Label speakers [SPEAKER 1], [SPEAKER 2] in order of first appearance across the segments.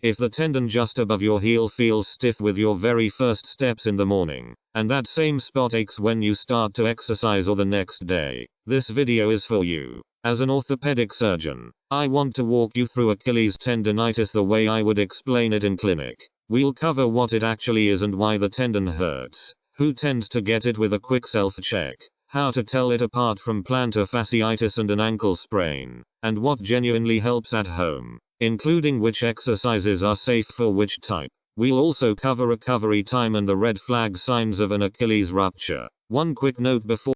[SPEAKER 1] If the tendon just above your heel feels stiff with your very first steps in the morning, and that same spot aches when you start to exercise or the next day, this video is for you. As an orthopedic surgeon, I want to walk you through Achilles tendinitis the way I would explain it in clinic. We'll cover what it actually is and why the tendon hurts, who tends to get it with a quick self-check, how to tell it apart from plantar fasciitis and an ankle sprain, and what genuinely helps at home, including which exercises are safe for which type. We'll also cover recovery time and the red flag signs of an Achilles rupture. One quick note before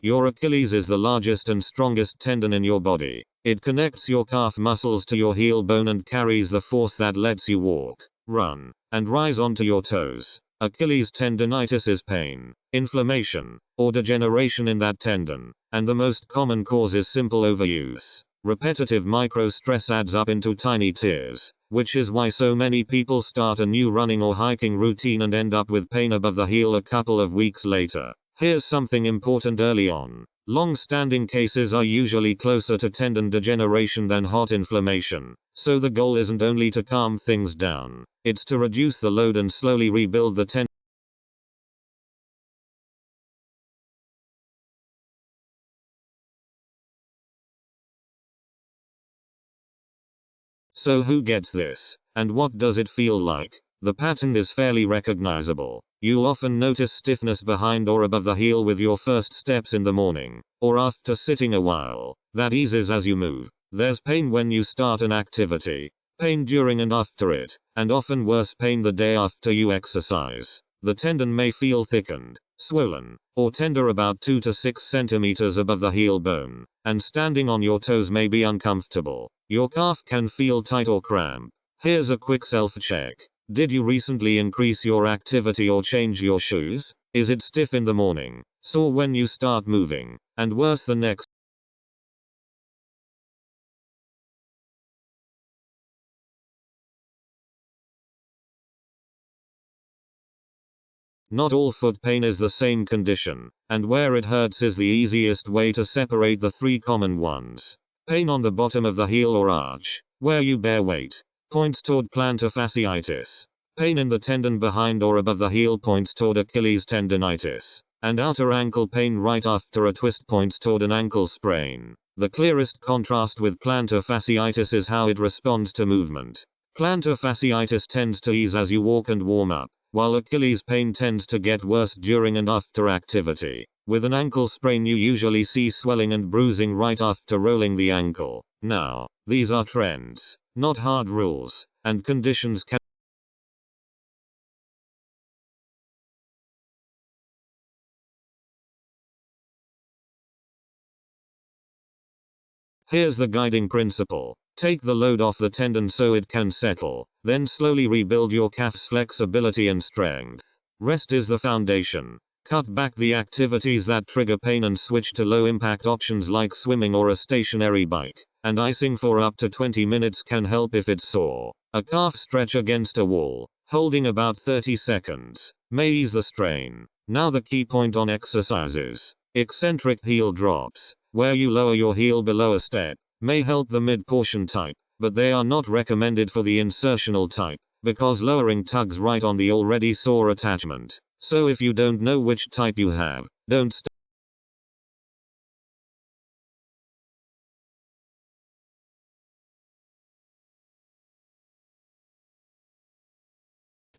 [SPEAKER 1] your Achilles is the largest and strongest tendon in your body. It connects your calf muscles to your heel bone and carries the force that lets you walk, run, and rise onto your toes. Achilles tendinitis is pain, inflammation, or degeneration in that tendon, and the most common cause is simple overuse. Repetitive micro-stress adds up into tiny tears, which is why so many people start a new running or hiking routine and end up with pain above the heel a couple of weeks later. Here's something important early on. Long-standing cases are usually closer to tendon degeneration than hot inflammation, so the goal isn't only to calm things down, it's to reduce the load and slowly rebuild the tendon. So who gets this, and what does it feel like? The pattern is fairly recognizable. You'll often notice stiffness behind or above the heel with your first steps in the morning, or after sitting a while. That eases as you move. There's pain when you start an activity, pain during and after it, and often worse pain the day after you exercise. The tendon may feel thickened, swollen, or tender about 2 to 6 centimeters above the heel bone, and standing on your toes may be uncomfortable. Your calf can feel tight or cramp. Here's a quick self-check. Did you recently increase your activity or change your shoes? Is it stiff in the morning, sore when you start moving, and worse the next? Not all foot pain is the same condition, and where it hurts is the easiest way to separate the three common ones. Pain on the bottom of the heel or arch, where you bear weight, points toward plantar fasciitis. Pain in the tendon behind or above the heel points toward Achilles tendinitis, and outer ankle pain right after a twist points toward an ankle sprain. The clearest contrast with plantar fasciitis is how it responds to movement. Plantar fasciitis tends to ease as you walk and warm up, while Achilles pain tends to get worse during and after activity. With an ankle sprain you usually see swelling and bruising right after rolling the ankle. Now, these are trends, not hard rules, and conditions can Here's the guiding principle. Take the load off the tendon so it can settle, then slowly rebuild your calf's flexibility and strength. Rest is the foundation. Cut back the activities that trigger pain and switch to low-impact options like swimming or a stationary bike. And icing for up to 20 minutes can help if it's sore. A calf stretch against a wall, holding about 30 seconds, may ease the strain. Now the key point on exercises. Eccentric heel drops, where you lower your heel below a step, may help the mid-portion type, but they are not recommended for the insertional type, because lowering tugs right on the already sore attachment. So if you don't know which type you have, don't start.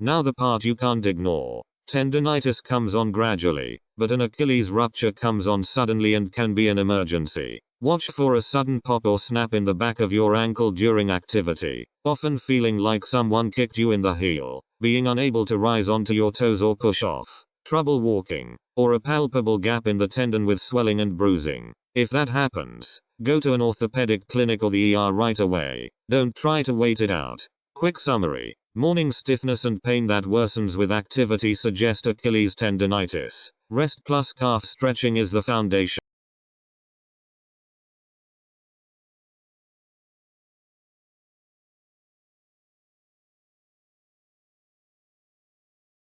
[SPEAKER 1] Now the part you can't ignore. Tendinitis comes on gradually, but an Achilles rupture comes on suddenly and can be an emergency. Watch for a sudden pop or snap in the back of your ankle during activity, often feeling like someone kicked you in the heel, being unable to rise onto your toes or push off, trouble walking, or a palpable gap in the tendon with swelling and bruising. If that happens, go to an orthopedic clinic or the ER right away. Don't try to wait it out. Quick summary. Morning stiffness and pain that worsens with activity suggest Achilles tendinitis. Rest plus calf stretching is the foundation.